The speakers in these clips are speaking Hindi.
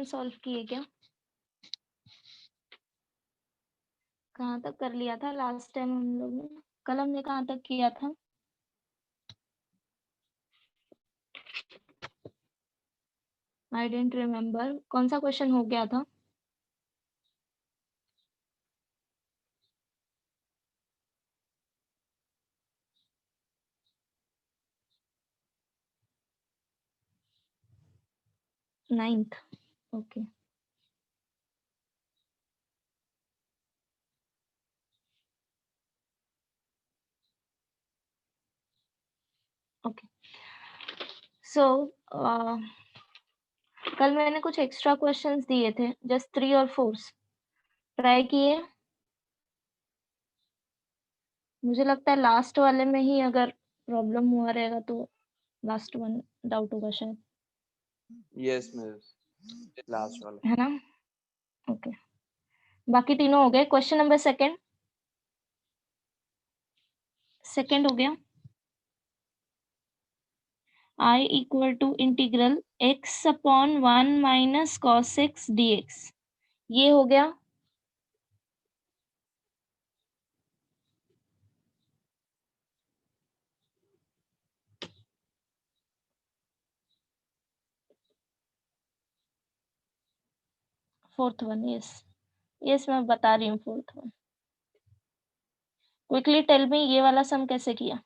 सॉल्व किए क्या? कहाँ तक कर लिया था लास्ट टाइम हम लोग ने? कल हमने कहाँ तक किया था? आई डेंट रिमेम्बर। कौन सा क्वेश्चन हो गया था? नाइन्थ। ओके। ओके सो कल मैंने कुछ एक्स्ट्रा क्वेश्चंस दिए थे, जस्ट 3 और 4 ट्राई किए। मुझे लगता है लास्ट वाले में ही अगर प्रॉब्लम हुआ रहेगा तो लास्ट वन डाउट होगा शायद, यस मिस, लास्ट वाला है ना? ओके बाकी तीनों हो गए। क्वेश्चन नंबर सेकंड हो गया। I equal to integral x upon 1 minus cos x dx, ये हो गया। फोर्थ वन, यस यस मैं बता रही हूँ fourth one. Quickly tell me ये वाला सम कैसे किया?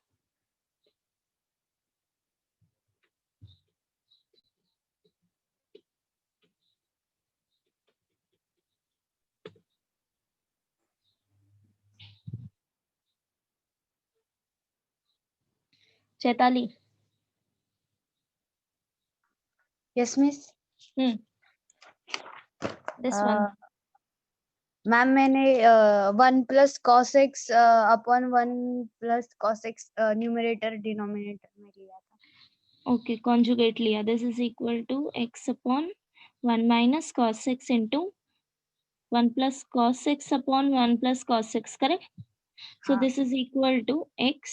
Chaitali. Yes miss. This one. Ma'am मैंने 1 plus cos x upon 1 plus cos x numerator denominator में लिया था। ओके कॉन्जुगेट लिया। This is equal to x upon 1 minus cos x into 1 plus cos x upon 1 plus cos x, correct? So this is equal to x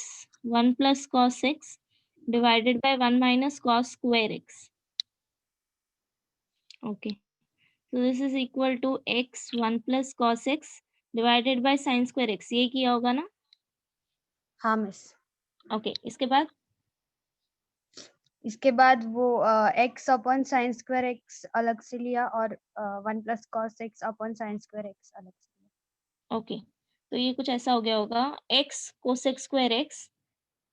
1 plus cos x divided by 1 minus cos square x. Okay. So this is equal to x 1 plus cos x divided by sin square x. ये किया होगा ना? हाँ मिस। Okay. इसके बाद वो x upon sine square x अलग से लिया और 1 plus cos x upon sine square x अलग से लिया। ओके तो ये कुछ ऐसा हो गया होगा x cosec square x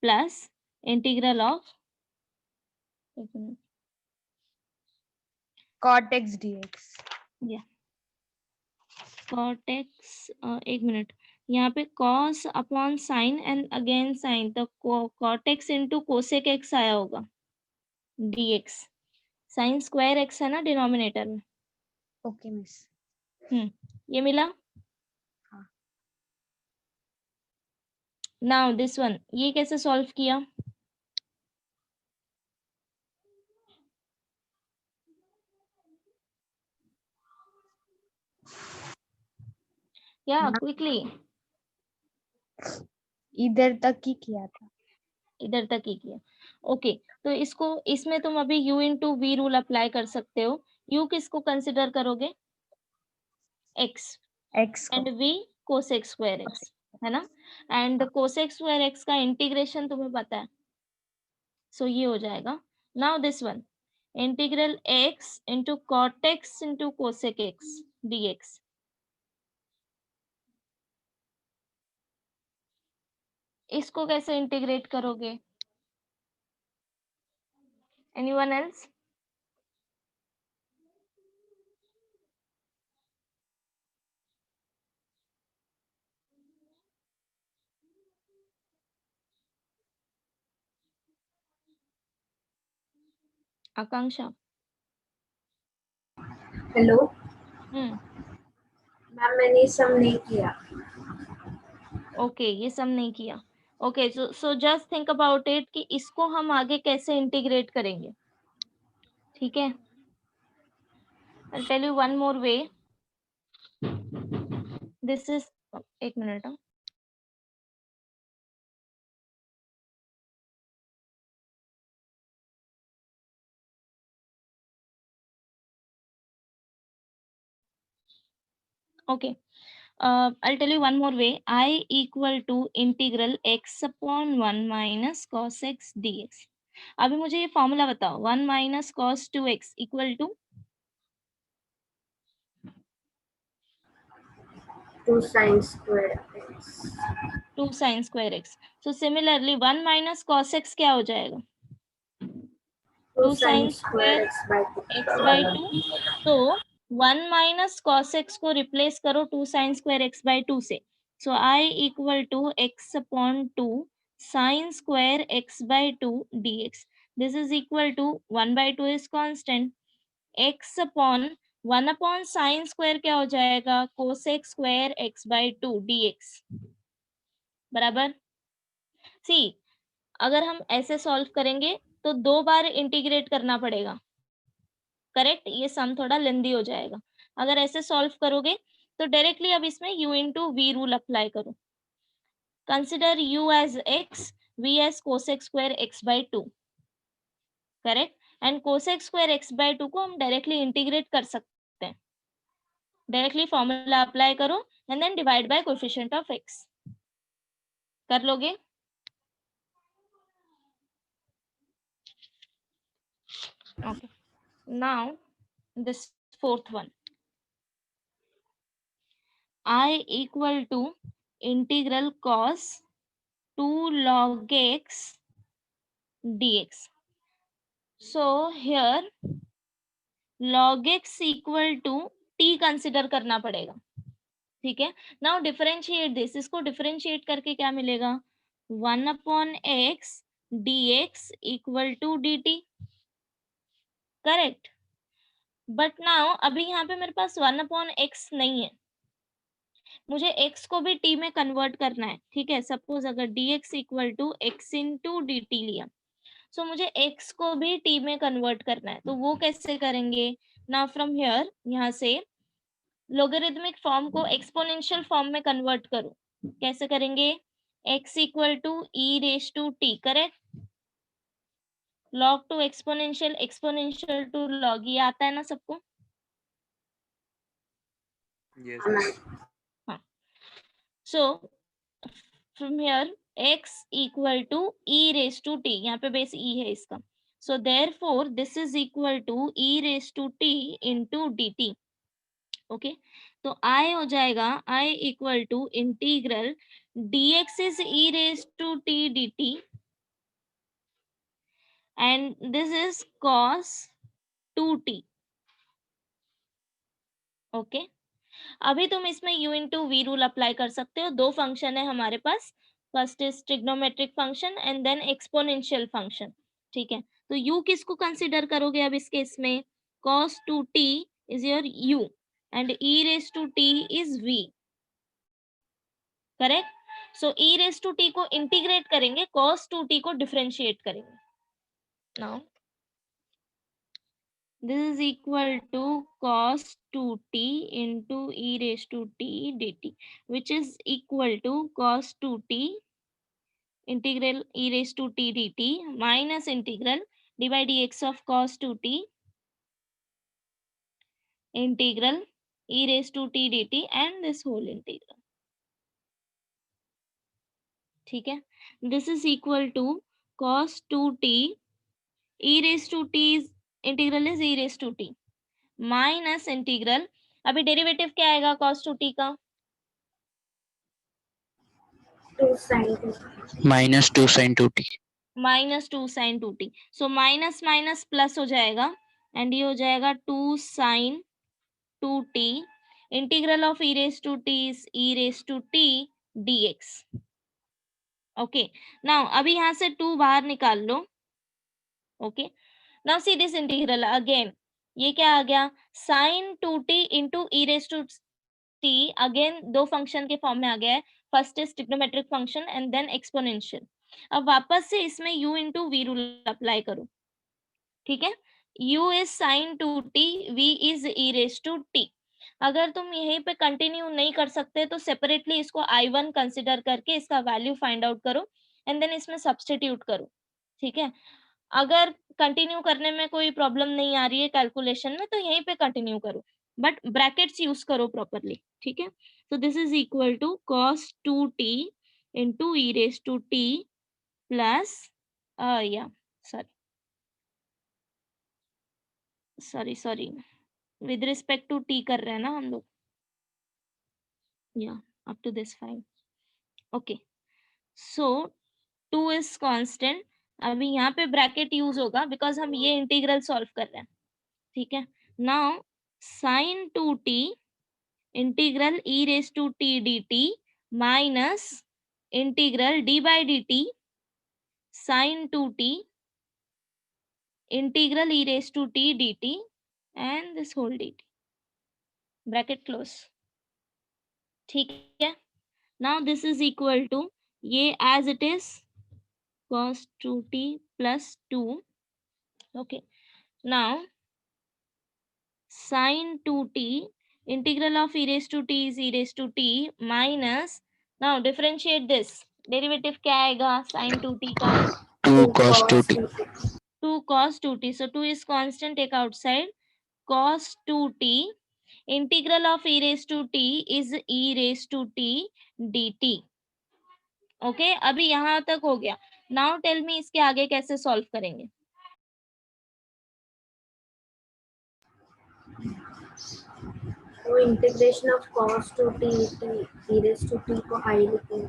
plus integral of cot x d x. या cot x, एक मिनट, यहाँ पे cos अपॉन साइन एंड अगेन साइन, तो cot x into cosec x आया होगा dx। साइन स्क्वायर x है ना डिनोमिनेटर में। Okay miss. ये मिला। हाँ। नाउ दिस वन, ये कैसे सॉल्व किया? या क्विकली इधर तक ही किया था। इधर तक ही किया। ओके तो इसको, इसमें तुम अभी u into v rule apply कर सकते हो। u किसको कंसिडर करोगे? x एक्स को। And v cosec square x, है ना? एंड कोसेक स्क्वायर x का इंटीग्रेशन तुम्हें पता है, सो ये हो जाएगा। Now this one, integral x into cot x into cosec x dx। इसको कैसे इंटीग्रेट करोगे? Anyone else? Akanksha. Hello ma'am मैंने सम नहीं किया। ओके ये सम नहीं किया। Okay so just think about it कि इसको हम आगे कैसे इंटीग्रेट करेंगे, ठीक है? I tell you one more way. This is, एक minute. Okay. I'll tell you one more way. I equal to integral x upon 1 minus cos x dx. अभी मुझे ये फॉर्मूला बताओ. 1 minus cos 2x equal to 2 sin square x. 2 sin square x. So similarly 1 minus cos x क्या हो जाएगा? 2 2 sin sin square square x by 2. x by 2. तो 1 minus cos x को रिप्लेस करो 2 sin square x by 2 से. So I equal to x upon 2 sin square x by 2 dx. This is equal to 1 by 2 is constant. x upon 1 upon sin square क्या हो जाएगा? cosec square x by 2 dx. बराबर. See, अगर हम ऐसे सॉल्व करेंगे तो 2 बार इंटीग्रेट करना पड़ेगा. करेक्ट. ये सम थोड़ा लेंदी हो जाएगा. अगर ऐसे सॉल्व करोगे तो डायरेक्टली अब इसमें u into v rule apply करो. Consider u as x, v as cosec square x by 2. Correct. And cosec square x by 2 को हम डायरेक्टली इंटीग्रेट कर सकते हैं. डायरेक्टली फॉर्मूला अप्लाई करो and then divide by coefficient of x. कर लोगे? Okay. Now this fourth one. I equal to integral cos 2 log x dx. So here log x equal to t consider करना पड़ेगा. ठीक है. Now differentiate this. इसको डिफरेंशिएट करके क्या मिलेगा? 1 upon x dx equal to dt. Correct. But now अभी यहाँ पे मेरे पास 1 अपॉन x नहीं है. मुझे x को भी t में कन्वर्ट करना है. ठीक है. सपोज अगर dx equal to x into dt लिया, सो मुझे x को भी t में कन्वर्ट करना है. तो वो कैसे करेंगे? नाउ फ्रॉम हियर, यहाँ से लोगरिथमिक फॉर्म को एक्सपोनेंशियल फॉर्म में कन्वर्ट करो. कैसे करेंगे? x equal to e raise to t. Correct. log to exponential, exponential to log. ये आता है ना सबको? Yes. हाँ. So from here x equal to e raised to t. यहाँ पे बेस e है इसका. So therefore this is equal to e raised to t into dt. Okay. तो I हो जाएगा I equal to integral dx is e raised to t dt and this is cos 2t. Okay. अभी तुम इसमें u into v rule apply कर सकते हो. 2 फंक्शन है हमारे पास. First is trigonometric function and then exponential function. ठीक है. तो u किसको कंसीडर करोगे अब इस केस में? cos 2t is your u and e raise to t is v. Correct. So e raise to t को इंटीग्रेट करेंगे, cos 2t को डिफरेंशिएट करेंगे. Now this is equal to cos 2t into e raised to t dt, which is equal to cos 2t integral e raised to t dt minus integral d by dx of cos 2t integral e raised to t dt and this whole integral. ठीक है. This is equal to cos 2t e raised to t is integral is e raised to t minus integral. अभी डेरिवेटिव क्या आएगा cos 2t का? -2 sin 2t. Minus 2 sin 2t. So minus minus plus हो जाएगा एंड ये हो जाएगा 2 sin 2t. Integral of e raise to t is e raise to t dx. Okay. Now अभी यहाँ से 2 बाहर निकाल लो. Okay. Now see this integral again. ये क्या आ गया? sin 2t into e raise to t. Again 2 function के फॉर्म में आ गया है. First is trigonometric function and then exponential. अब वापस से इसमें u into v rule apply करो. ठीक है. u is sin 2t, v is e raise to t. अगर तुम यहीं पे कंटिन्यू नहीं कर सकते तो सेपरेटली इसको i1 कंसिडर करके इसका वैल्यू फाइंड आउट करो एंड देन इसमें सब्स्टिट्यूट करो. ठीक है. अगर कंटिन्यू करने में कोई प्रॉब्लम नहीं आ रही है कैलकुलेशन में तो यहीं पे कंटिन्यू करो, बट ब्रैकेट्स यूज करो प्रॉपरली. ठीक है. So this is equal to cos 2t into e raised to t plus yeah, sorry with respect to t कर रहे हैं ना हम लोग. Yeah, up to this fine. Okay, so 2 is constant. अभी यहाँ पे ब्रैकेट यूज होगा बिकॉज हम ये इंटीग्रल सॉल्व कर रहे हैं. ठीक है. Now sin 2t integral e raised to t dt minus integral d by dt sin 2t integral e raised to t dt and this whole dt. Bracket close. ठीक है. Now this is equal to ये as it is cos 2t plus 2. Okay. Now sin 2t integral of e raised to t is e raised to t minus, now differentiate this, derivative क्या आएगा sin 2t का 2 cos 2t. 2 cos 2t. So 2 is constant, take outside. Cos 2t integral of e raised to t is e raised to t dt. Okay अभी यहाँ तक हो गया. नाउ टेल मी इसके आगे कैसे सॉल्व करेंगे. तो integration of cos 2t e raised to t को i लिखेंगे.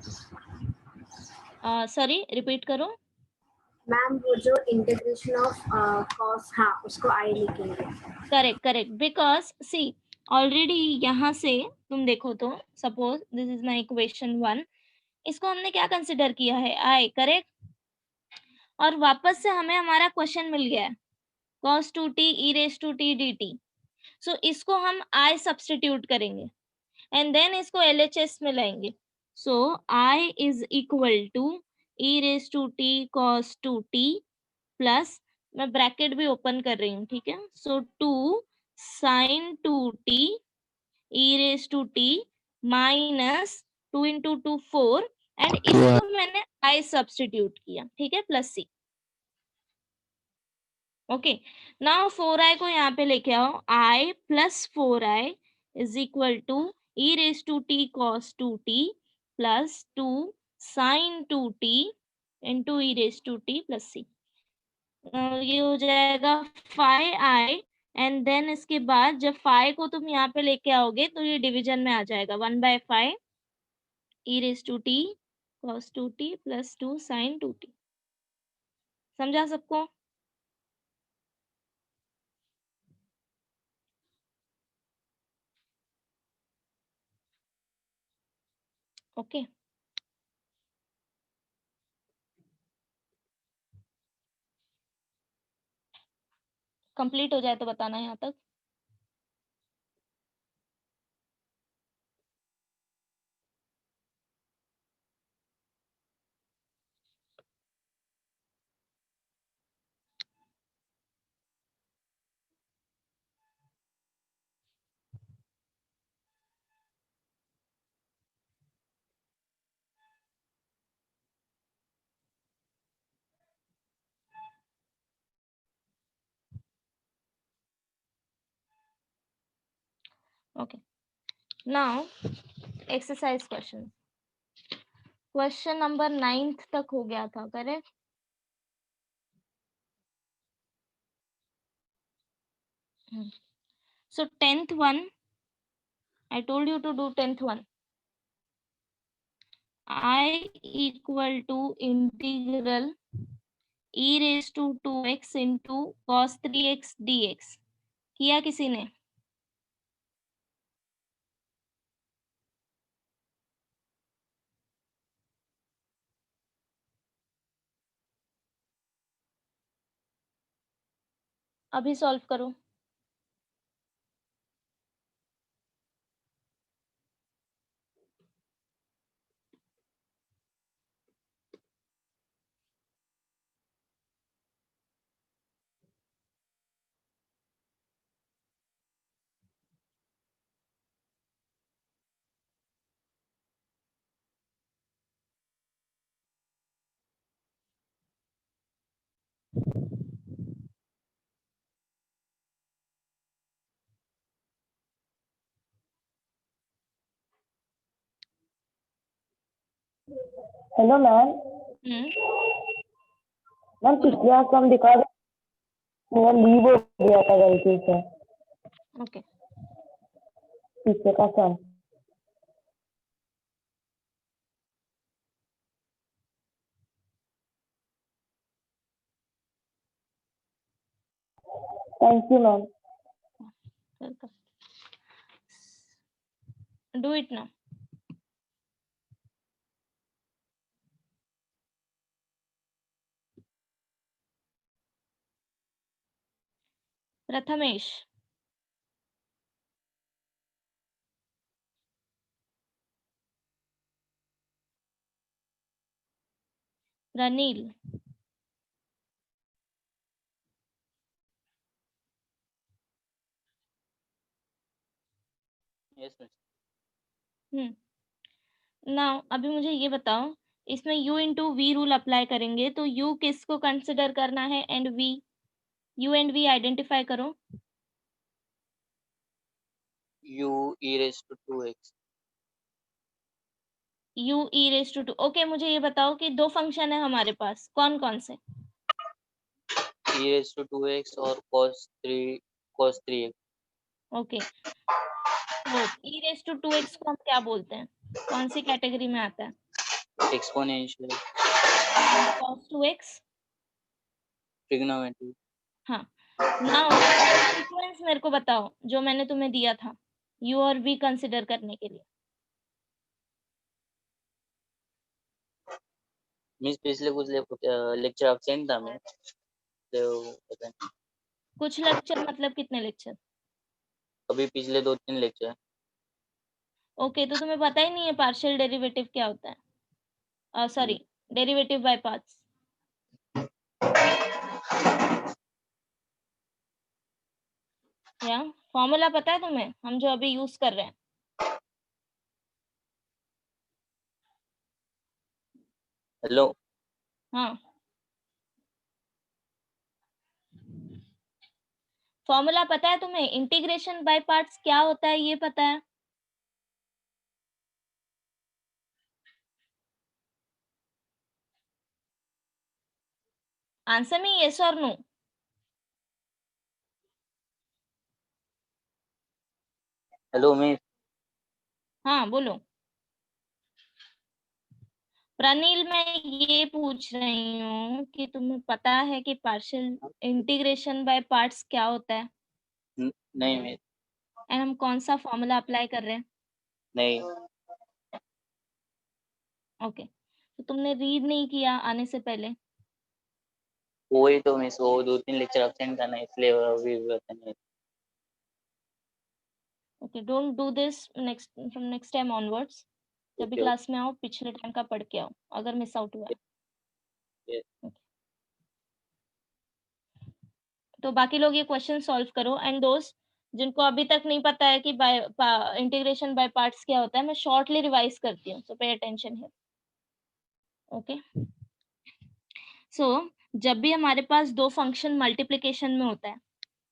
सॉरी रिपीट करो. मैम वो जो इंटीग्रेशन ऑफ cos, हाँ उसको i लिखेंगे. करेक्ट बिकॉज सी ऑलरेडी यहाँ से तुम देखो तो suppose this is my equation 1, इसको हमने क्या कंसिडर किया है आई. करेक्ट. और वापस से हमें हमारा क्वेश्चन मिल गया है cos 2t e raised to t dt. सो इसको हम i सब्स्टिट्यूट करेंगे एंड देन इसको LHS में लाएंगे. So i is equal to e raised to t cos 2t प्लस, मैं ब्रैकेट भी ओपन कर रही हूँ. ठीक है. So 2 sin 2t e raised to t minus 2 into 2 4 and इसको मैंने i सब्स्टिट्यूट किया. ठीक है. Plus c. Okay. Now 4i को यहाँ पे लेके आओ. i plus 4i is equal to e raised to t cos 2t plus 2 sin 2t into e raised to t प्लस c. ये हो जाएगा 5i एंड देन इसके बाद जब 5 को तुम यहाँ पे लेके आओगे तो ये डिवीजन में आ जाएगा 1/5 e raised to t cos 2t plus 2 sin 2t. समझा सबको. ओके. कंप्लीट हो जाए तो बताना यहाँ तक. Okay. Now, exercise question. Question number 9th तक हो गया था. Correct. So 10th one, I told you to do 10th one. I equal to integral e raised to 2x into cos 3x dx. किया किसी ने. अभी सॉल्व करो. Hello ma'am. मैम बोलो। पिछले हफ्ते हम दिखा मेरा लीव हो गया था गलती से ओके, पीछे का sum. Thank you ma'am. Welcome. Do it now. Prathamesh, Ranil, yes miss. Now अभी मुझे ये बताओ, इसमें u into v rule apply करेंगे तो u किसको कंसिडर करना है and v, u and v identify करो। u e raised to 2x। u e raise to 2। Okay, मुझे ये बताओ कि दो फंक्शन है हमारे पास, कौन कौन से? e raised to 2x और cos 3x। ओके, तो e रेज टू 2x को हम क्या बोलते हैं, कौन सी कैटेगरी में आता है? Exponential. And cos 2x? Trigonometry. हाँ। नाउ एक सीक्वेंस मेरे को बताओ जो मैंने तुम्हें दिया था u और v कंसिडर करने के लिए। मिस पिछले कुछ लेक्चर एब्सेंट था मैं, तो पता नहीं। कुछ लेक्चर मतलब कितने लेक्चर? अभी पिछले 2-3 लेक्चर। ओके, तो तुम्हें पता ही नहीं है पार्शियल डेरिवेटिव क्या होता है? Sorry, derivative by parts. या फॉर्मूला पता है तुम्हें, हम जो अभी यूज कर रहे हैं? हेलो। हाँ, फॉर्मूला पता है तुम्हें, इंटीग्रेशन बाय पार्ट्स क्या होता है ये पता है? आंसर में यस और नो। Hello miss. हाँ बोलो। प्रनील, मैं ये पूछ रही हूँ कि तुम्हें पता है कि पार्शियल इंटीग्रेशन बाय पार्ट्स क्या होता है नहीं मिस। एंड हम कौन सा फॉर्मूला अप्लाई कर रहे हैं? नहीं। ओके, तो तुमने रीड नहीं किया आने से पहले? वही तो मिस, वो 2-3 लेक्चर एब्सेंट था ना, इसलिए अभी पता नहीं। Okay, don't do this next, from next time onwards. जब भी ओके क्लास में आओ पिछले टाइम का पढ़ के आओ अगर मिस आउट हुआ है। ओके। तो बाकी लोग ये क्वेश्चन सॉल्व करो, एंड दोस्त जिनको अभी तक नहीं पता है कि बाय इंटीग्रेशन बाय पार्ट्स क्या होता है, मैं शॉर्टली रिवाइज करती हूँ, सो पे अटेंशन हियर। ओके, सो जब भी हमारे पास दो फंक्शन मल्टीप्लिकेशन में होता है,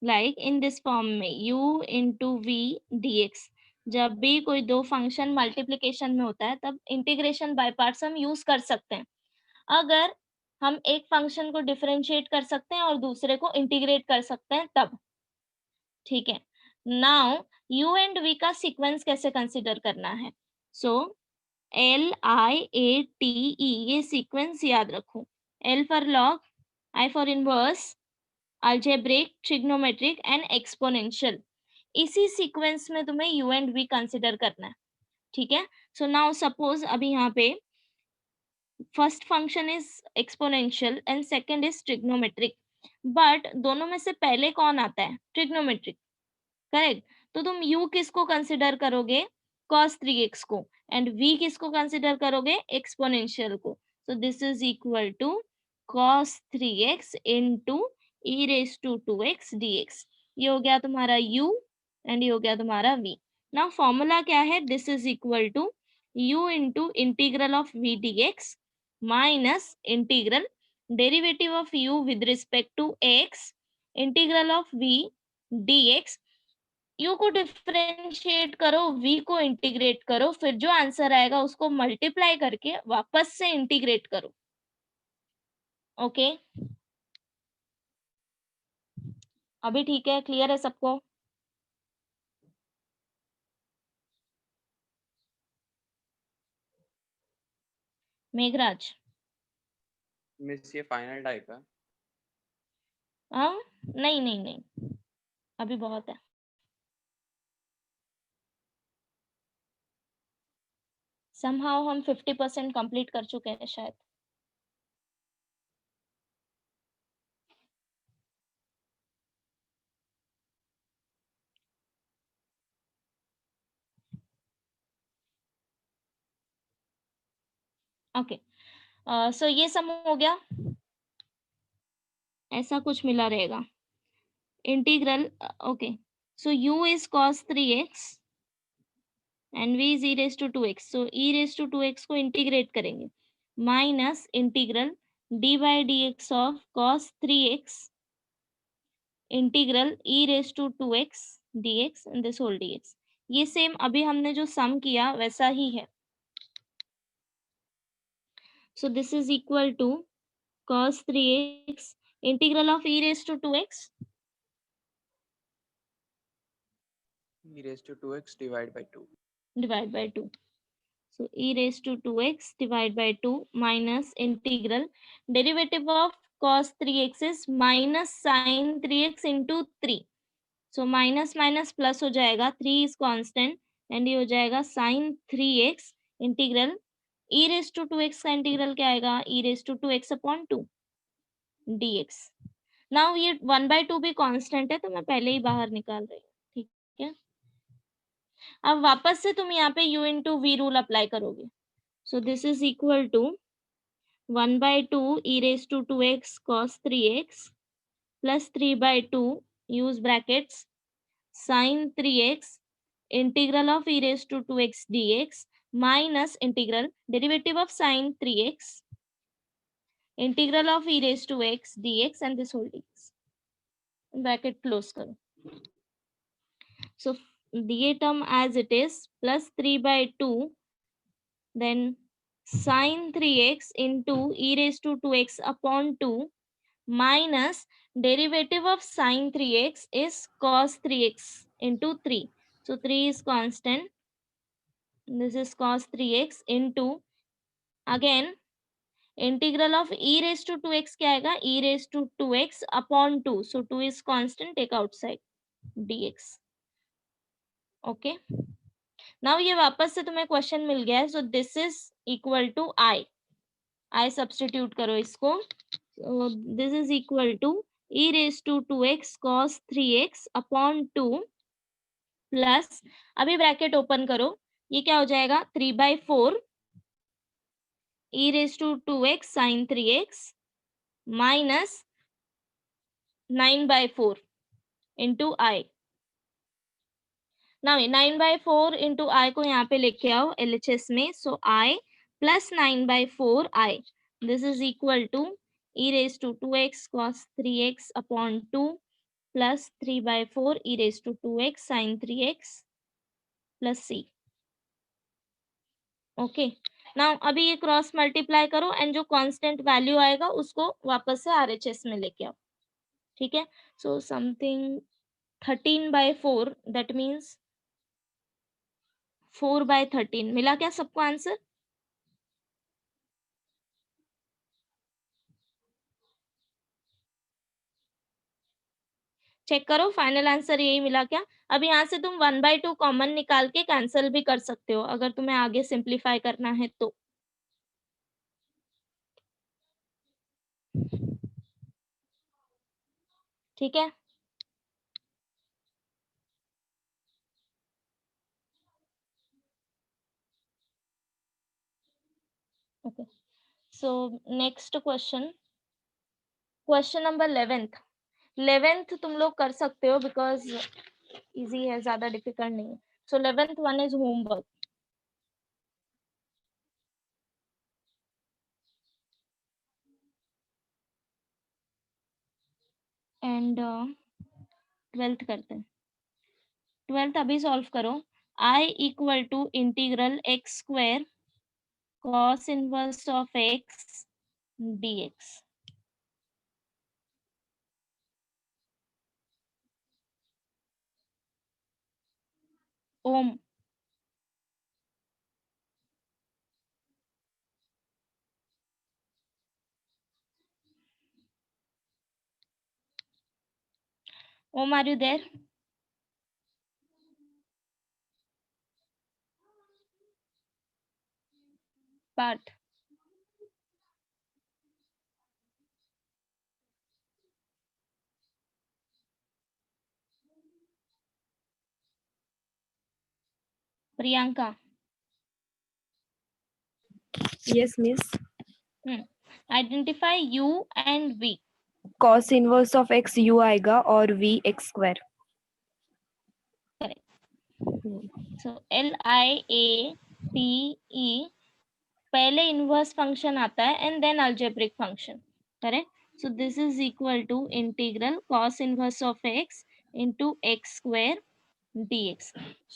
लाइक इन दिस फॉर्म में u इंटू वी dx, जब भी कोई दो फंक्शन मल्टीप्लिकेशन में होता है तब इंटीग्रेशन बाय पार्ट्स हम यूज कर सकते हैं। अगर हम एक फंक्शन को डिफरेंशिएट कर सकते हैं और दूसरे को इंटीग्रेट कर सकते हैं तब। ठीक है, नाउ u एंड v का सीक्वेंस कैसे कंसिडर करना है? सो LIATE, ये सीक्वेंस याद रखो। L for log, I for inverse, algebraic, trigonometric and exponential. इसी सीक्वेंस में तुम्हें u एंड v कंसिडर करना है। ठीक है, सो नाउ सपोज अभी यहाँ पे first function is exponential and second is trigonometric, but दोनों में से पहले कौन आता है? Trigonometric, correct. तो तुम u किसको कंसिडर करोगे? cos 3x को। एंड v किसको कंसिडर करोगे? एक्सपोनेंशियल को। So this is equal to cos 3x into e raise to 2x dx। ये हो गया तुम्हारा u एंड ये हो गया तुम्हारा v। नाउ फॉर्मूला क्या है? This is equal to u into integral of v dx minus integral derivative of u with respect to x integral of v dx u को डिफरेंशिएट करो, v को इंटीग्रेट करो, फिर जो आंसर आएगा उसको मल्टीप्लाई करके वापस से इंटीग्रेट करो। ओके अभी ठीक है, क्लियर है सबको? मेघराज मिस ये फाइनल टाइप है। हाँ नहीं नहीं नहीं, अभी बहुत है। समहाउ हम 50% कंप्लीट कर चुके हैं शायद। ओके सो ये सम हो गया, ऐसा कुछ मिला रहेगा। Integral okay so u is cos 3x and v is e raised to 2x, so e raised to 2x को इंटीग्रेट करेंगे, minus integral d by dx of cos 3x integral e raised to 2x dx and this whole dx। ये सेम अभी हमने जो सम किया वैसा ही है। So this is equal to cos 3x integral of e raised to 2x e raised to 2x divide by 2. divide by 2. So e raised to 2x divide by 2 minus integral derivative of cos 3x is minus sin 3x into 3. So minus minus plus हो जाएगा, 3 is constant and ये हो जाएगा sin 3x integral e raised to 2x का इंटीग्रल क्या आएगा, e raised to 2x upon 2 dx। Now ये 1/2 भी कांस्टेंट है तो मैं पहले ही बाहर निकाल रही हूँ, ठीक है। अब वापस से तुम यहाँ पे u into v rule apply करोगे। So this is equal to 1/2 e raised to 2x cos 3x plus 3/2 use brackets sin 3x integral of e raised to 2x dx minus integral derivative of sin 3x integral of e raised to x dx and this whole dx। Bracket close करो। So दिए term as it is plus 3/2 then sin 3x into e raised to 2x upon 2 minus derivative of sin 3x is cos 3x into 3. So 3 is constant. This is cos 3x into again integral of e raised to 2x क्या आएगा, e raised to 2x upon 2. So 2 is constant, take outside dx. Okay. Now ये वापस से तुम्हें क्वेश्चन मिल गया है। So this is equal to I substitute करो इसको। This is equal to e raise to 2x cos 3x upon 2 plus अभी ब्रैकेट ओपन करो, ये क्या हो जाएगा 3/4 e raise to 2x sin 3x minus 9/4 into I. Now 9/4 into I को यहाँ पे लेके आओ LHS में। सो I plus 9/4 I, this is equal to e raised to 2x cos 3x upon 2 plus 3/4 e raised to 2x sin 3x plus c। Okay now अभी ये क्रॉस मल्टीप्लाई करो एंड जो कांस्टेंट वैल्यू आएगा उसको वापस से RHS में लेके आओ, ठीक है। सो समथिंग 13/4 दैट मीन्स 4/13 मिला क्या सबको आंसर? चेक करो फाइनल आंसर यही मिला क्या? अब यहाँ से तुम 1/2 कॉमन निकाल के कैंसिल भी कर सकते हो अगर तुम्हें आगे सिंप्लीफाई करना है तो। ठीक है okay so next question, question number 11th तुम लोग कर सकते हो बिकॉज इजी है, ज्यादा डिफिकल्ट नहीं है। So 11th one is homework and 12th करते हैं। 12th अभी सॉल्व करो। I equal to integral x square cos inverse of x dx। Om Om are you there? Parth Priyanka Yes, miss. Identify u and v। Cos inverse of x u आएगा और v x square. So LIAPE पहले इनवर्स फंक्शन आता है and then algebraic function, correct? So this is equal to integral cos inverse of x into x square dx।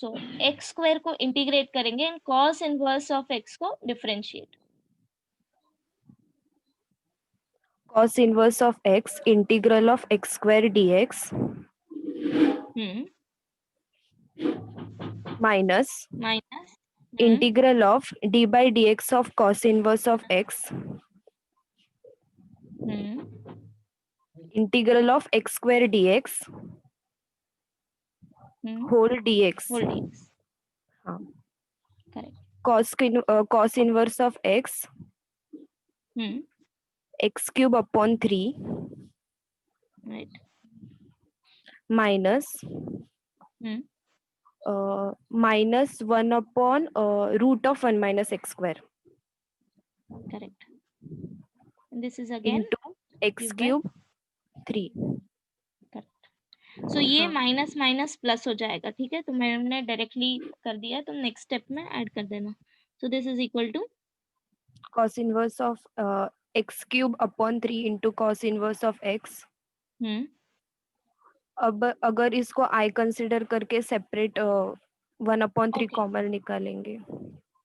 So x square को इंटीग्रेट करेंगे and cos inverse of x को differentiate. Cos inverse of x integral of x square dx minus minus integral of d by dx of cos inverse of x integral of x square dx whole dx. Whole dx। हाँ. Correct. cos inverse of x x cube upon 3 right. minus minus 1 upon root of 1 minus x square correct. This is again into x cube by- cube 3. सो ये हाँ. माइनस माइनस प्लस हो जाएगा, ठीक है? तो मैंने डायरेक्टली कर दिया, तो नेक्स्ट स्टेप में ऐड कर देना। So this is equal to cos inverse of x cube upon 3 into cos inverse of x. अब अगर इसको I कंसिडर करके सेपरेट 1/3 Okay. कॉमन निकालेंगे.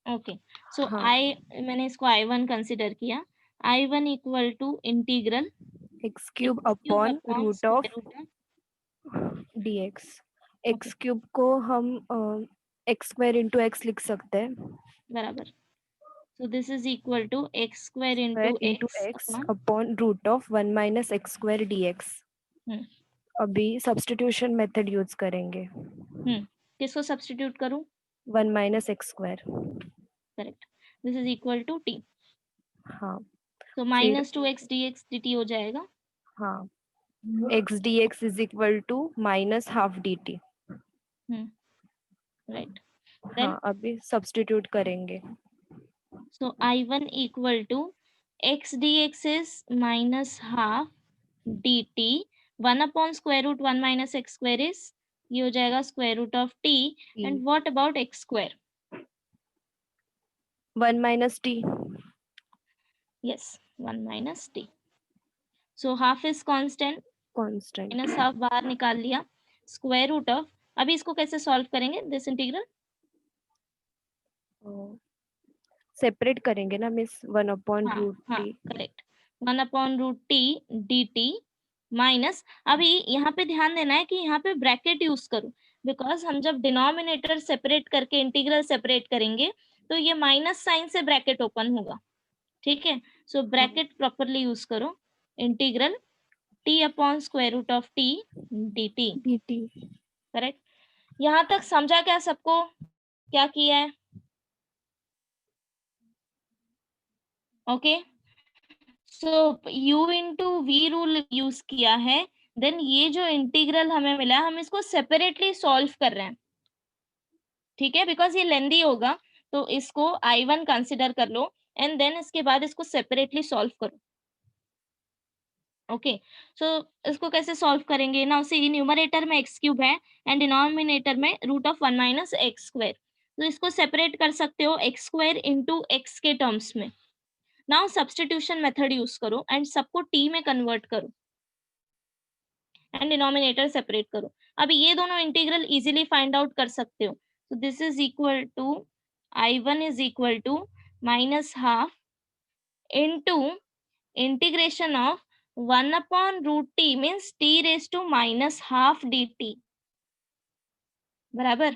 ओके। सो हाँ. मैंने इसको I1 कंसिडर किया। I1 equal to integral x cube upon root of dx. x cube को हम x square into x लिख सकते हैं. बराबर। So this is equal to x square Square into into x x upon root of 1 minus x square dx. अभी सब्स्टिट्यूशन मेथड यूज करेंगे. किसको सब्स्टिट्यूट करूं? 1 minus x square. Correct. This is equal to t। हाँ. तो माइनस 2x dx dt हो जाएगा। हाँ. x dx is equal to minus half dt. Right. हाँ, अभी सब्स्टिट्यूट करेंगे. So I1 equal to x dx is minus half dt 1 upon square root 1 minus x square is ये हो जाएगा square root of t and what about x square? 1 minus t. Yes, 1 minus t. So half is constant, Constant. minus half बाहर निकाल लिया, square root of अभी इसको कैसे solve करेंगे this integral? सेपरेट करेंगे ना miss. 1 upon root t. Correct. 1 upon root t dt minus, अभी यहाँ पे ध्यान देना है कि यहाँ पे ब्रैकेट यूज करो, बिकॉज हम जब डिनोमिनेटर सेपरेट करके इंटीग्रल सेपरेट करेंगे तो ये माइनस साइन से ब्रैकेट ओपन होगा, ठीक है? सो ब्रैकेट प्रॉपरली यूज करो। Integral t upon square root of t dt। Correct. यहाँ तक समझा क्या सबको? क्या किया है? Okay. So u into v rule use किया है, देन ये जो इंटीग्रल हमें मिला हम इसको सेपरेटली सॉल्व कर रहे हैं, ठीक है? बिकॉज ये लेंदी होगा तो इसको I1 कंसिडर कर लो एंड देन इसके बाद इसको सेपरेटली सॉल्व करो। ओके। सो इसको कैसे सॉल्व करेंगे ना? उसे न्यूमरेटर में x क्यूब है एंड डिनोमिनेटर में root of 1 minus x square, तो इसको सेपरेट कर सकते हो x स्क्वायर इंटू एक्स के टर्म्स में। नाउ सब्स्टिट्यूशन मेथड यूज करो एंड सबको t में कन्वर्ट करो एंड डिनोमिनेटर सेपरेट करो। अभी ये दोनों इंटीग्रल इजीली फाइंड आउट कर सकते हो। तो this is equal to I1 is equal to minus half into integration of 1 upon root t means t raise to minus half d t बराबर,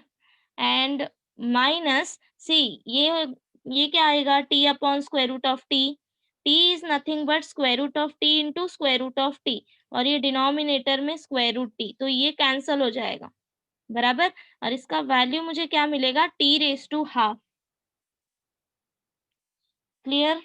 एंड माइनस सी ये क्या आएगा, t upon square root of t, t is nothing but square root of t into square root of t, और ये डिनोमिनेटर में स्क्वायर रूट टी, तो ये कैंसल हो जाएगा बराबर, और इसका वैल्यू मुझे क्या मिलेगा, t raise to half. Clear?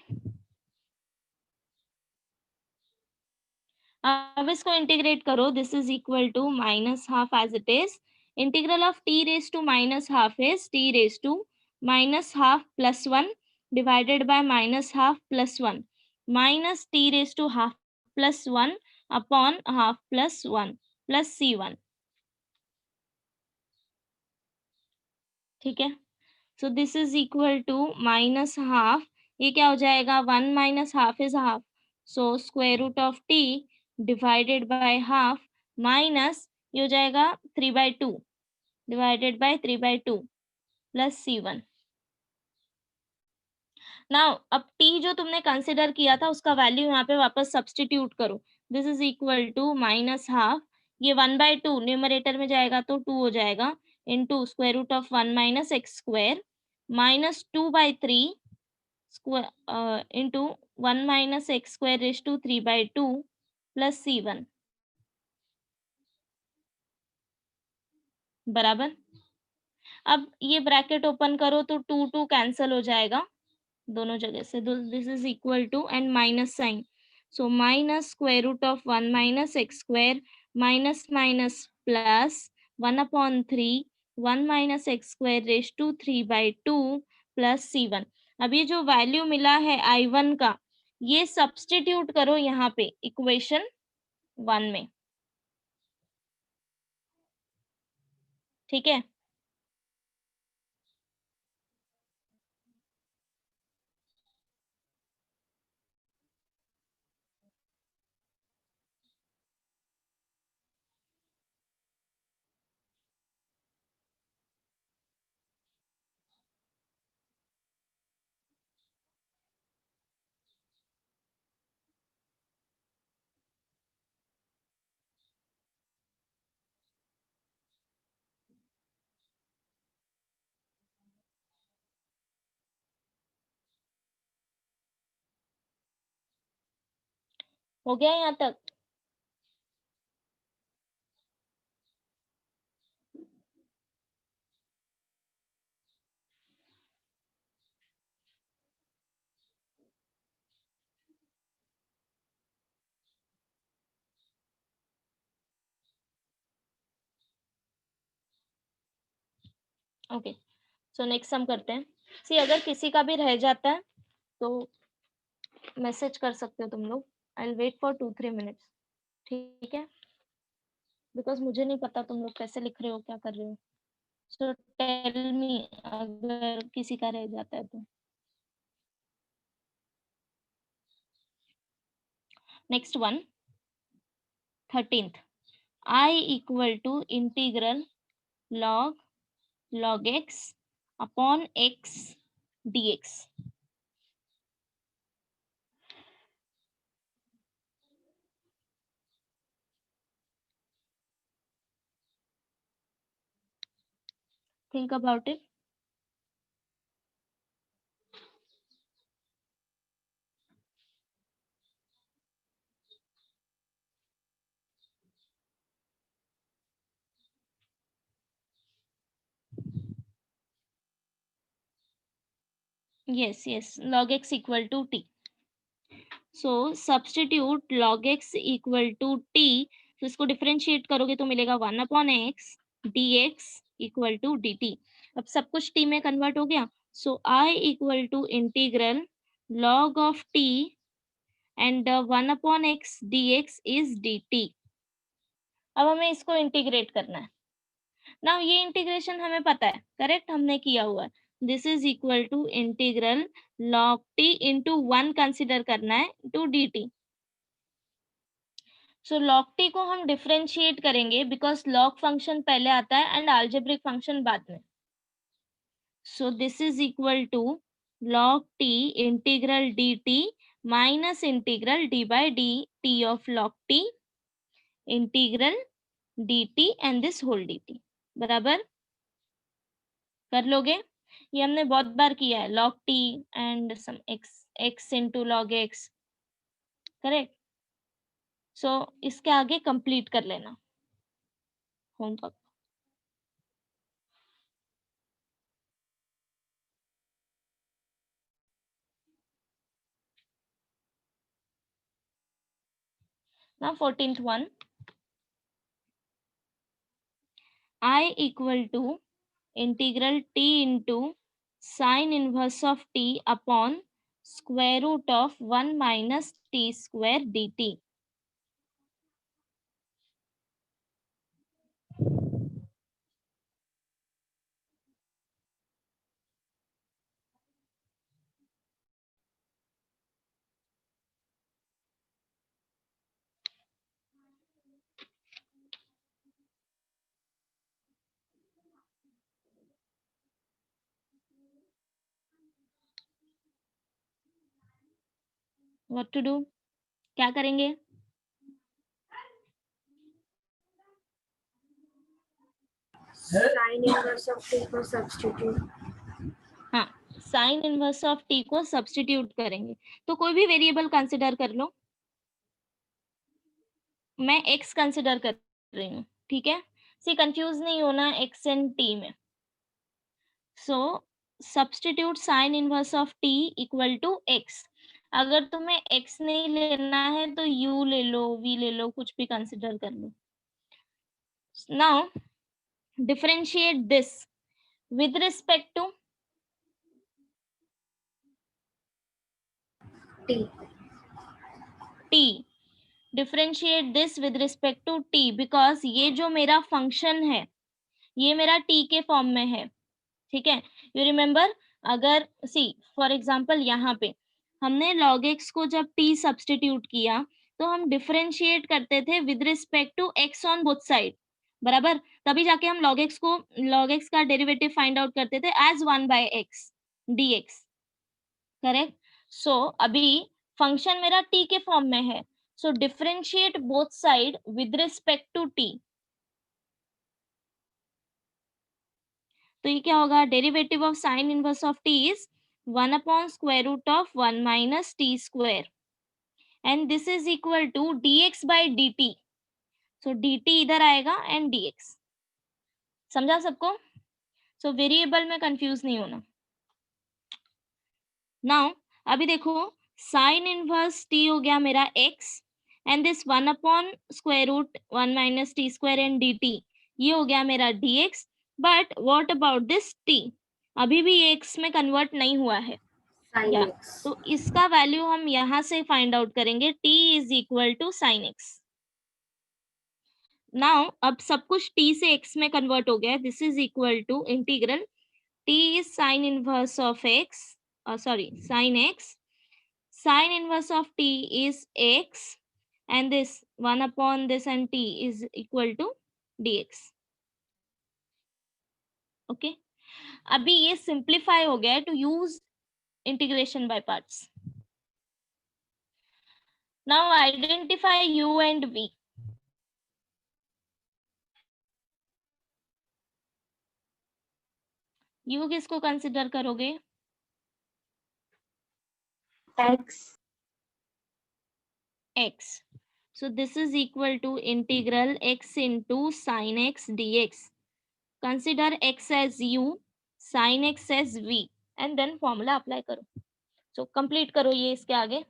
अब इसको इंटीग्रेट करो, this is equal to minus half as it is, integral of t raise to minus half is t raise to minus half plus 1 divided by minus half plus 1 minus t raise to half plus 1 upon half plus 1 plus C1। ठीक है, so this is equal to minus half, ये क्या हो जाएगा, 1 minus half is half, so square root of t divided by half minus ये हो जाएगा 3/2 divided by 3/2 plus C1। Now अब t जो तुमने कंसिडर किया था उसका वैल्यू यहाँ पे वापस सब्स्टिट्यूट करो, this is equal to minus half, ये 1/2 न्यूमरेटर में जाएगा तो 2 हो जाएगा, into square root of 1 minus x square minus 2/3 square into 1 minus x square raise to 3/2 plus C1 बराबर। अब ये ब्रैकेट ओपन करो तो 2 कैंसल हो जाएगा दोनों जगह से, this is equal to and minus sine, so minus square root of 1 minus x square minus minus plus 1/3 1 minus x square raise to 3/2 plus C1। अब ये जो वैल्यू मिला है I1 का, ये सब्स्टिट्यूट करो यहाँ पे इक्वेशन 1 में। ठीक है, हो गया यहाँ तक? ओके, सो नेक्स्ट सम करते हैं। सी अगर किसी का भी रह जाता है तो मैसेज कर सकते हो तुम लोग, I will wait for 2-3 minutes. ठीक है, बिकॉज मुझे नहीं पता तुम लोग कैसे लिख रहे हो, क्या कर रहे हो, सो टेल मी अगर किसी का रह जाता है तो। Next one 13th, I equal to integral log x upon x dx। Think about it. Yes, log x equal to t. So substitute log x equal to t. तो इसको डिफरेंशिएट करोगे तो मिलेगा 1/x dx equal to dt। अब सब कुछ t में कन्वर्ट हो गया, सो I equal to integral log of t and 1/x dx is dt। अब हमें इसको इंटीग्रेट करना है। नाउ ये इंटीग्रेशन हमें पता है, करेक्ट, हमने किया हुआ है। This is equal to integral log t into 1 consider करना है to dt। So log t को हम डिफरेंशिएट करेंगे बिकॉज log फंक्शन पहले आता है एंड अलजेब्रिक फंक्शन बाद में. So this is equal to log t integral dt minus integral d by dt of log t integral dt and this whole dt. बराबर कर लोगे? ये हमने बहुत बार किया है, log t and some x into log x. Correct. So इसके आगे कंप्लीट कर लेना homework. Now 14th one. I equal to integral t into sine inverse of t upon square root of 1 minus t square dt. What to do? क्या करेंगे? Sin inverse of t को substitute. हाँ, साइन इनवर्स ऑफ टी को सब्स्टिट्यूट करेंगे. तो कोई भी वेरिएबल कंसिडर कर लो. मैं x कंसिडर कर रही हूँ, ठीक है. सी कंफ्यूज नहीं होना x एंड t में. So substitute sine inverse of t equal to x. अगर तुम्हें x नहीं लेना है तो u ले लो, v ले लो, कुछ भी कंसिडर कर लो. Now differentiate this with respect to t. Differentiate this with respect to t because ये जो मेरा फंक्शन है ये मेरा t के फॉर्म में है, ठीक है. यू रिमेम्बर, अगर सी फॉर एग्जांपल यहाँ पे हमने log x को जब t सब्स्टिट्यूट किया तो हम डिफरेंशिएट करते थे with respect to x on both side. बराबर. तभी जाके हम log x का डेरिवेटिव फाइंड आउट करते थे as 1 by x dx. Correct. So अभी फंक्शन मेरा t के फॉर्म में है. So differentiate both side with respect to t. तो ये क्या होगा? Derivative of sine inverse of t is 1 upon square root of 1 minus t square and this is equal to dx by dt. So dt इधर आएगा एंड dx. समझा सबको? सो वेरिएबल में कंफ्यूज नहीं होना. नाउ अभी देखो, साइन इनवर्स t हो गया मेरा x and this 1 upon square root 1 minus t square and dt ये हो गया मेरा dx. But what about this t? अभी भी ये x में कन्वर्ट नहीं हुआ है. Sin या x. तो इसका वैल्यू हम यहाँ से फाइंड आउट करेंगे. t is equal to sine x. Now अब सब कुछ t से x में कन्वर्ट हो गया. This is equal to integral t is sine inverse of x, sorry sine x. Sine inverse of t is x and this 1 upon this and t is equal to dx. Okay. अभी ये सिंप्लीफाई हो गया है to use integration by parts. Now identify u and v. u किसको कंसिडर करोगे? x. x. So this is equal to integral x into sin x dx. Consider x as u, sin x as v and then formula apply करो. So complete करो ये इसके आगे.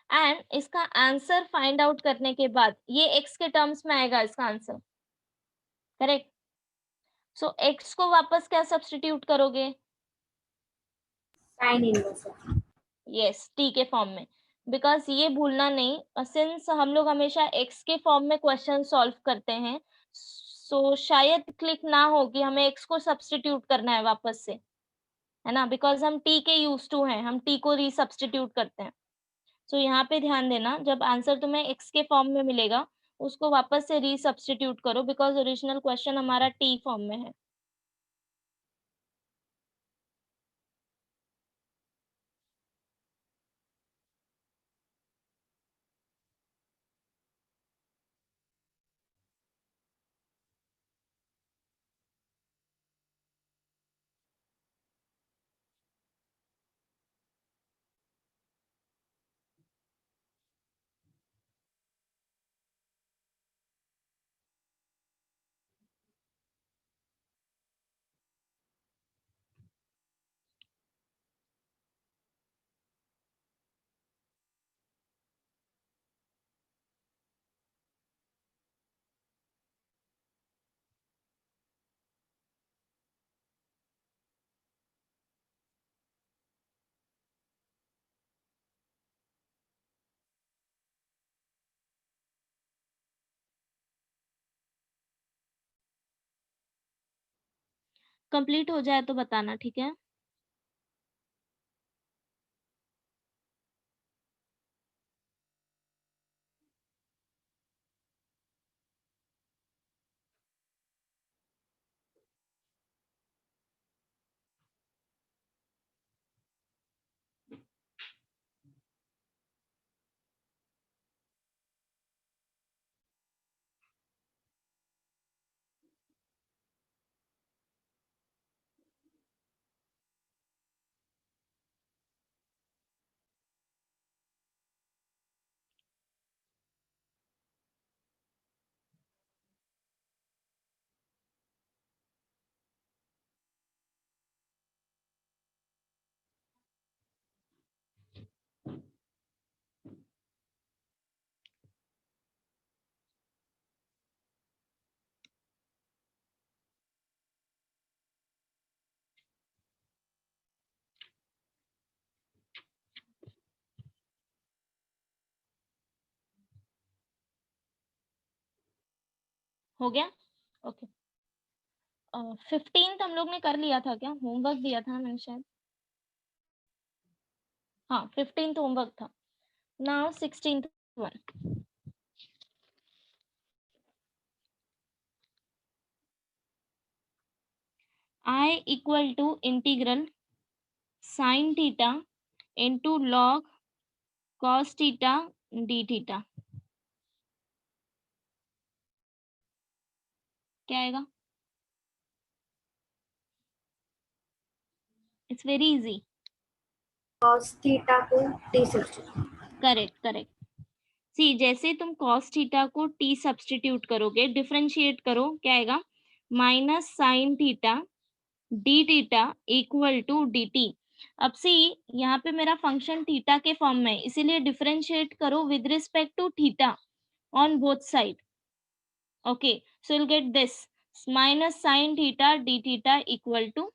एंड इसका आंसर फाइंड आउट करने के बाद ये x के टर्म्स में आएगा इसका आंसर. करेक्ट. सो x को वापस क्या सब्स्टिट्यूट करोगे? Sin inverse of. Yes, t के फॉर्म में. बिकॉज ये भूलना नहीं, सिंस हम लोग हमेशा एक्स के फॉर्म में क्वेश्चन सॉल्व करते हैं, सो शायद क्लिक ना हो कि हमें एक्स को सब्स्टिट्यूट करना है वापस से, है ना, बिकॉज हम टी के यूज टू हैं, हम टी को रीसब्स्टिट्यूट करते हैं। सो यहाँ पे ध्यान देना, जब आंसर तुम्हें एक्स के फॉर्म में मिलेगा उसको वापस से रीसब्स्टिट्यूट करो, बिकॉज ओरिजिनल क्वेश्चन हमारा टी फॉर्म में है। कंप्लीट हो जाए तो बताना, ठीक है। हो गया, ओके। 15th हम लोग ने कर लिया था क्या, होमवर्क दिया था ना मैंने शायद, हाँ 15th होमवर्क था। Now 16th one. I equal to integral sin theta into log cos theta d theta, क्या आएगा? It's very easy. cos theta को t substitute. Correct correct. See जैसे तुम cos थीटा को t सब्स्टिट्यूट करोगे, डिफरेंशिएट करो, क्या आएगा? Minus sine theta d theta equal to d t. अब सी यहाँ पे मेरा फंक्शन थीटा के फॉर्म में है, इसीलिए डिफरेंशिएट करो with respect to theta on both side. Okay, so you'll get this minus sine theta d theta equal to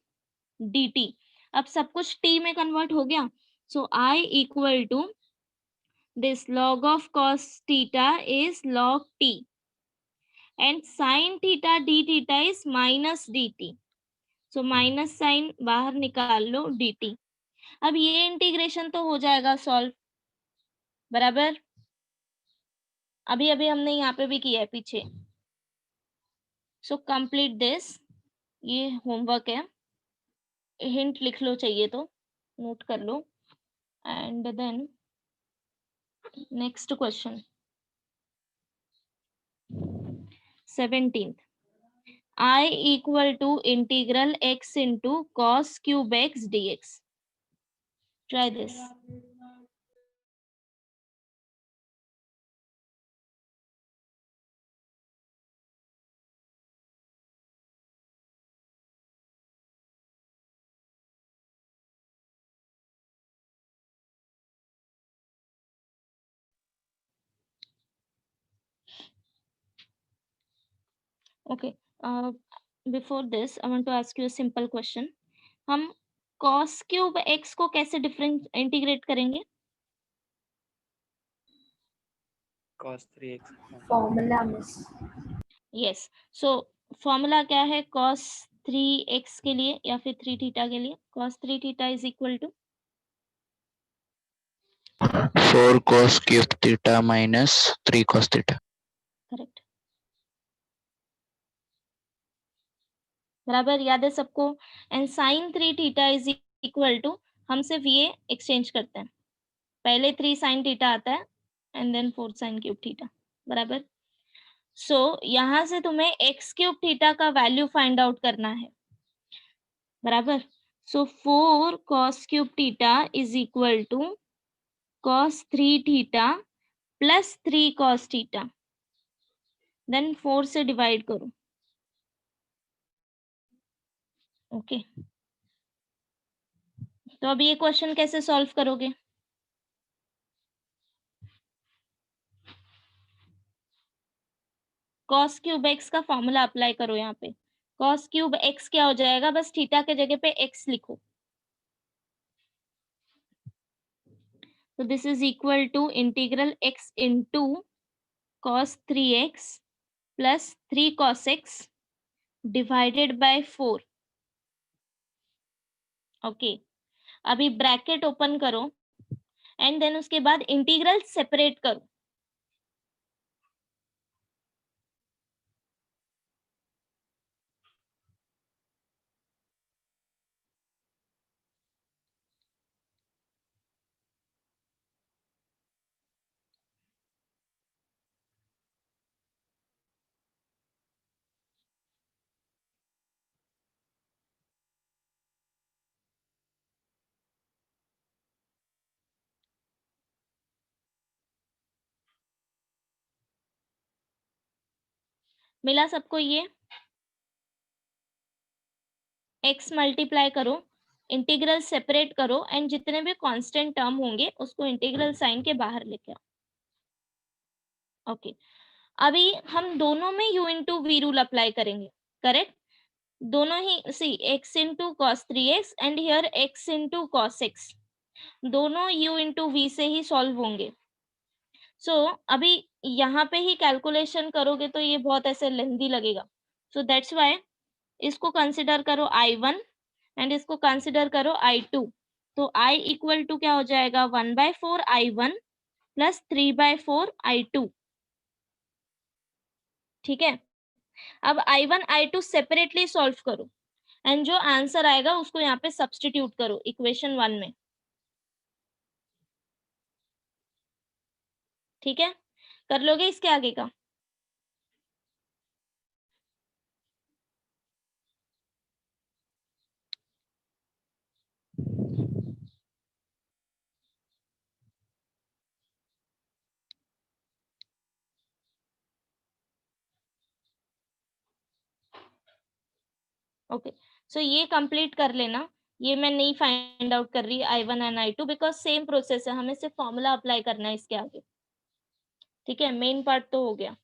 d t. अब सब कुछ t में कन्वर्ट हो गया, सो I equal to this log of cos theta is log t and sin theta d theta is minus dt. So minus sine बाहर निकाल लो dt। अब ये इंटीग्रेशन तो हो जाएगा सॉल्व, बराबर। अभी अभी हमने यहाँ पे भी किया है पीछे। सो कंप्लीट दिस, ये होमवर्क है, हिंट लिख लो चाहिए तो नोट कर लो। And then next question 17th, I equal to integral x into cos cube x dx. Try this. Okay. Before this, I want to ask you a simple question. हम cos cube x को कैसे डिफरेंट इंटीग्रेट करेंगे? cos 3x upon formula miss yes, so formula क्या है cos 3x के लिए या फिर 3 थीटा के लिए? cos 3 theta is equal to 4 cos cube theta minus 3 cos theta. Correct, बराबर याद है सबको? And sin 3 theta is equal to, हम सिर्फ ये एक्सचेंज करते हैं, पहले 3 sin थीटा आता है and then 4 sin cube theta, बराबर। सो यहाँ से तुम्हें x क्यूब थीटा का वैल्यू फाइंड आउट करना है, बराबर। So 4 cos cube theta is equal to cos 3 theta plus 3 cos theta, then 4 से डिवाइड करो, ओके। तो अब ये क्वेश्चन कैसे सॉल्व करोगे? cos क्यूब x का फॉर्मूला अप्लाई करो यहाँ पे। cos क्यूब x क्या हो जाएगा? बस थीटा के जगह पे x लिखो। तो this is equal to integral x into cos 3x plus 3 cos x divided by 4, okay. अभी ब्रैकेट ओपन करो एंड देन उसके बाद इंटीग्रल सेपरेट करो, मिला सबको? ये x मल्टीप्लाई करो, इंटीग्रल सेपरेट करो एंड जितने भी कांस्टेंट टर्म होंगे उसको इंटीग्रल साइन के बाहर लेके आओ, ओके। अभी हम दोनों में u into v rule apply करेंगे, करेक्ट? दोनों ही see x into cos 3x and here x into cos x, दोनों u इंटू वी से ही सॉल्व होंगे। सो अभी यहाँ पे ही कैलकुलेशन करोगे तो ये बहुत ऐसे लेंदी लगेगा, सो दैट्स वाई इसको कंसिडर करो I1 एंड इसको कंसिडर करो I2। तो I इक्वल टू क्या हो जाएगा? 1/4 I1 प्लस 3/4 I2, ठीक है। अब I1 I2 सेपरेटली सॉल्व करो एंड जो आंसर आएगा उसको यहाँ पे सब्स्टिट्यूट करो इक्वेशन 1 में, ठीक है। कर लोगे इसके आगे का? ओके, सो ये कंप्लीट कर लेना। ये मैं नहीं फाइंड आउट कर रही I1 and I2 because same process है, हमें सिर्फ फॉर्मूला अप्लाई करना है इसके आगे, ठीक है। मेन पार्ट तो हो गया।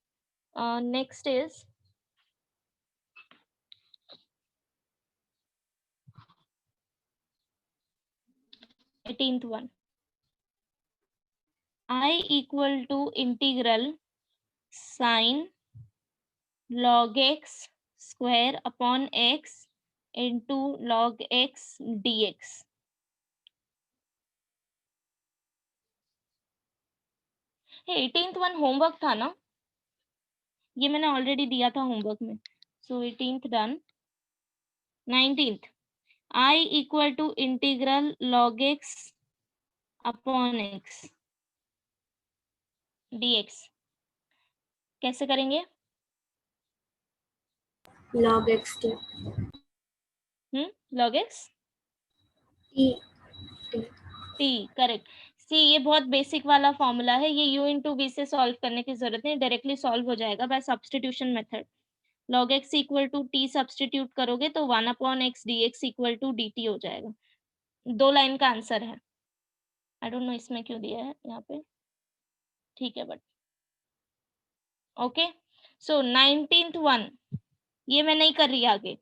Next is eighteenth one. I equal to integral sine log x स्क्वायर upon x into log x dx। ये 18th वन होमवर्क था ना? ये मैंने ऑलरेडी दिया था होमवर्क में, so 18th done. 19th I equal to integral log x upon x dx। कैसे करेंगे? log x t log x t, correct. See ये बहुत बेसिक वाला फॉर्मूला है, ये u इंटू वी से सॉल्व करने की जरूरत नहीं, डायरेक्टली सॉल्व हो जाएगा by substitution method. log x equal to t substitute करोगे तो 1 upon x dx equal to dt हो जाएगा। 2 लाइन का आंसर है, आई डोंट नो इसमें क्यों दिया है यहाँ पे, ठीक है but okay. So 19th one ये मैं नहीं कर रही आगे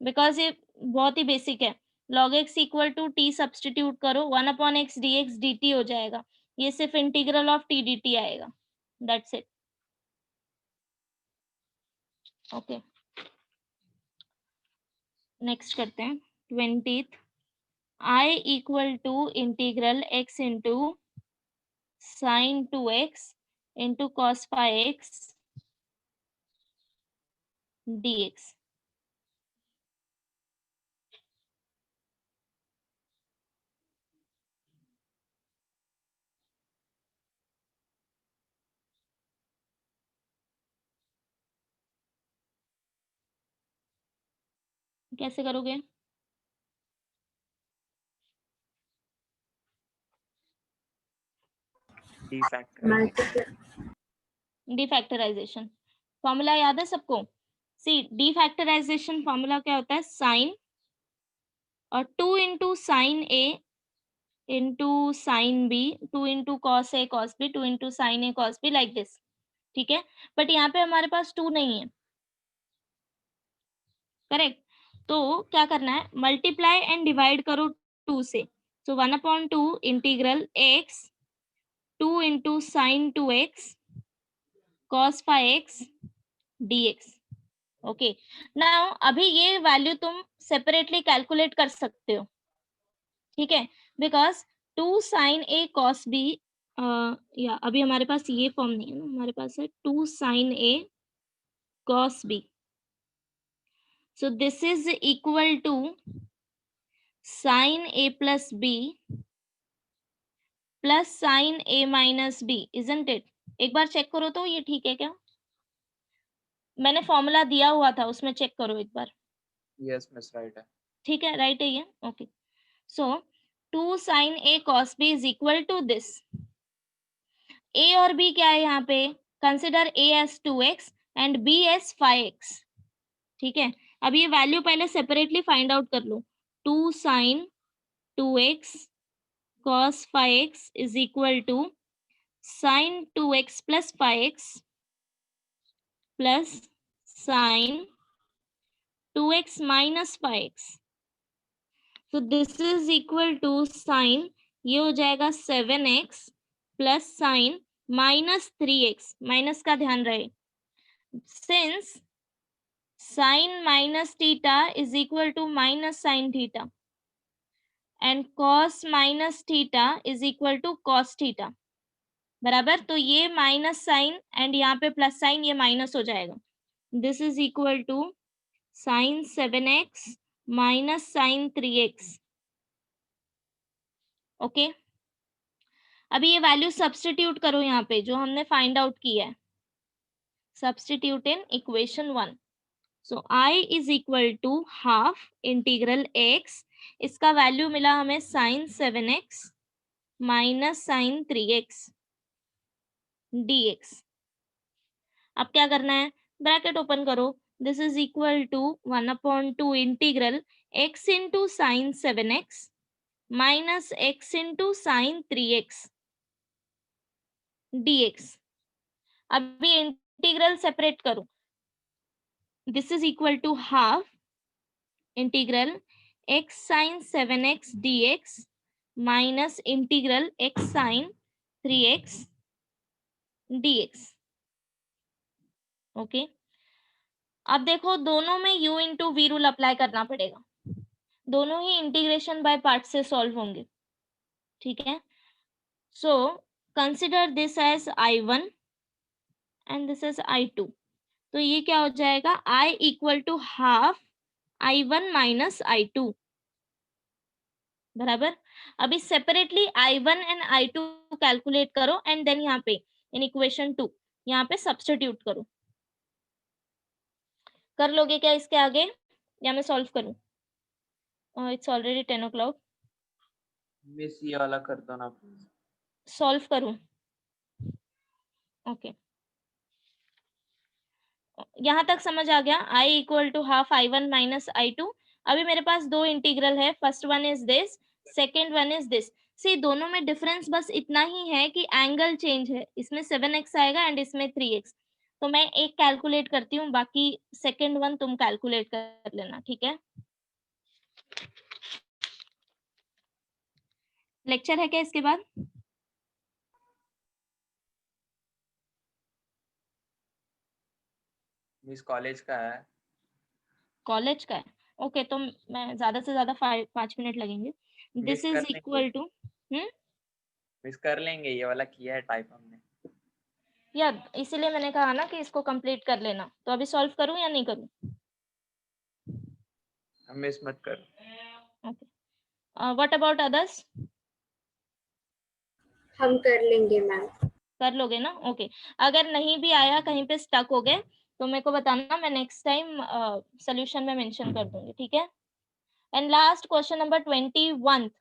बिकॉज ये बहुत ही बेसिक है। log x equal to t substitute करो, 1 अपॉन x dx dt हो जाएगा, ये सिर्फ इंटीग्रल ऑफ t dt आएगा, दैट्स इट. ओके, नेक्स्ट करते हैं 20th. I equal to integral x into sin 2x into cos pi x dx. कैसे करोगे? डिफैक्टराइजेशन फॉर्मूला याद है सबको? सी, डिफैक्टराइजेशन फॉर्मूला क्या होता है? साइन और 2 into sine A into sine B, 2 into cos A cos B, 2 into sine A cos B, like this. ठीक है, बट यहाँ पे हमारे पास 2 नहीं है. करेक्ट. तो क्या करना है? मल्टीप्लाई एंड डिवाइड करो 2 से. सो 1/2 integral x 2 into sign 2x cos phi x dx. Okay, now अभी ये वैल्यू तुम सेपरेटली कैलकुलेट कर सकते हो. ठीक है, because 2 sine A cos B, या अभी हमारे पास ये फॉर्म नहीं है ना, हमारे पास है 2 sine A cos B. So this is equal to sine A plus B plus sine A minus B, isn't it? एक बार चेक करो तो ये ठीक है क्या? मैंने फॉर्मूला दिया हुआ था, उसमें चेक करो एक बार. यस मिस, राइट है. ठीक है, राइट है ये. Okay, so 2 sine A cos B is equal to this. A और बी क्या है यहाँ पे? Consider A as 2x and B as 5x. ठीक है, अब ये वैल्यू पहले सेपरेटली फाइंड आउट कर लो. 2 sine 2x cos 5x is equal to sine 2x plus 5x plus sine 2x minus 5x. So this is equal to sin, ये हो जाएगा 7x plus sign minus 3x. Minus का ध्यान रहे, since sine minus theta is equal to minus sine theta and cos minus theta is equal to cos theta. बराबर. तो ये माइनस साइन एंड यहाँ पे प्लस साइन, ये माइनस हो जाएगा. This is equal to sine 7x minus sine 3x. Okay, अभी ये वैल्यू सब्स्टिट्यूट करो यहाँ पे जो हमने फाइंड आउट किया है. Substitute in equation 1. So I is equal to half integral x, इसका वैल्यू मिला हमें sign 7x minus sine 3x dx. अब क्या करना है? ब्रैकेट ओपन करो. This is equal to 1/2 integral x into sine 7x minus x into sine 3x dx. अभी इंटीग्रल सेपरेट करो. This is equal to half integral x sin 7x dx minus integral x sin 3x dx. Okay, अब देखो दोनों में u into v rule apply करना पड़ेगा. दोनों ही इंटीग्रेशन बाय पार्ट से सॉल्व होंगे. ठीक है, so consider this as I1 and this as I2. तो ये क्या हो जाएगा? I equal to half I1 minus I2. बराबर. अभी separately I1 and I2 calculate करो एंड देन यहाँ पे इन इक्वेशन 2 यहाँ पे सब्स्टिट्यूट करो. कर लोगे क्या इसके आगे, या मैं सॉल्व करूं? It's already 10 o'clock. मिस ये वाला कर दो ना प्लीज. सॉल्व करूं? ओके, यहाँ तक समझ आ गया. I equal to half I1 minus I2. अभी मेरे पास दो इंटीग्रल है. First one is this, second one is this. See, दोनों में डिफरेंस बस इतना ही है कि एंगल चेंज है. इसमें 7x आएगा एंड इसमें 3x. तो मैं एक कैलकुलेट करती हूँ, बाकी सेकेंड वन तुम कैलकुलेट कर लेना. ठीक है, लेक्चर है क्या इसके बाद? मिस कॉलेज का है। कॉलेज का है, ओके। तो मैं ज्यादा से ज्यादा 5 मिनट लगेंगे। दिस मिस कर इज लेंगे, इक्वल टू मिस कर लेंगे, ये वाला किया है टाइप हमने। या इसीलिए मैंने कहा ना कि इसको कंप्लीट कर लेना। तो अभी सॉल्व करूं या नहीं करूं? हम मिस मत कर। Okay, what about others? हम कर लेंगे मैम। कर लोगे ना? ओके। अगर नहीं भी आया, कहीं पे स्टक हो गए, तो मेरे को बताना, मैं नेक्स्ट टाइम सोल्यूशन में मेंशन कर दूंगी, ठीक है? And last question number 21th,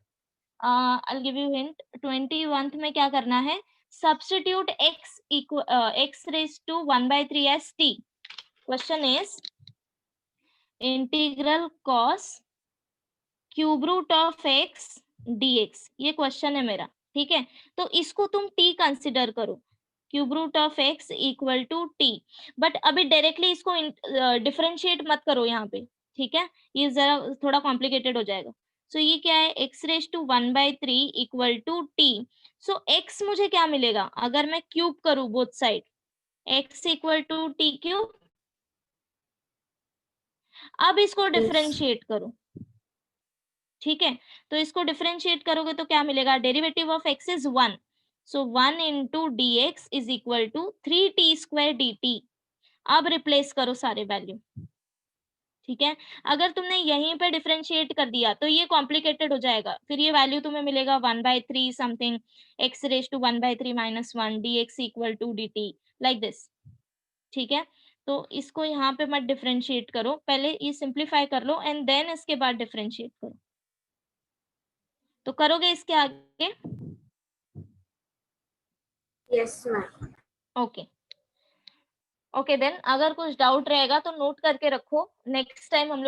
I'll give you hint। 21th में क्या करना है? Substitute x raised to 1/3 as t। Question is integral cos cube root of x dx। ये क्वेश्चन है मेरा, ठीक है? तो इसको तुम t कंसिडर करो, cube root of x equal to t। But अभी डायरेक्टली इसको डिफरेंशिएट मत करो यहाँ पे, ठीक है? ये जरा थोड़ा कॉम्प्लिकेटेड हो जाएगा। सो ये क्या है? x raise to 1/3 equal to t। So x मुझे क्या मिलेगा अगर मैं क्यूब करूं both side? x equal to t cube. अब इसको डिफरेंशिएट करो, ठीक है? तो इसको डिफरेंशिएट करोगे तो क्या मिलेगा? Derivative of x is 1, so 1 into d x is equal to 3t² dt। अब रिप्लेस करो सारे वैल्यू, ठीक है? अगर तुमने यहीं पे डिफरेंशिएट कर दिया तो ये कॉम्प्लिकेटेड हो जाएगा। फिर ये वैल्यू तुम्हें मिलेगा 1/3 something x raise to 1/3 - 1 dx equal to dt, like this, ठीक है? तो इसको यहाँ पे मत डिफरेंशिएट करो, पहले ये सिंप्लीफाई कर लो एंड देन इसके बाद डिफरेंशिएट करो। तो करोगे इसके आगे? Yes ma'am. Okay, okay then अगर कुछ डाउट रहेगा तो नोट करके रखो, नेक्स्ट टाइम हम लोग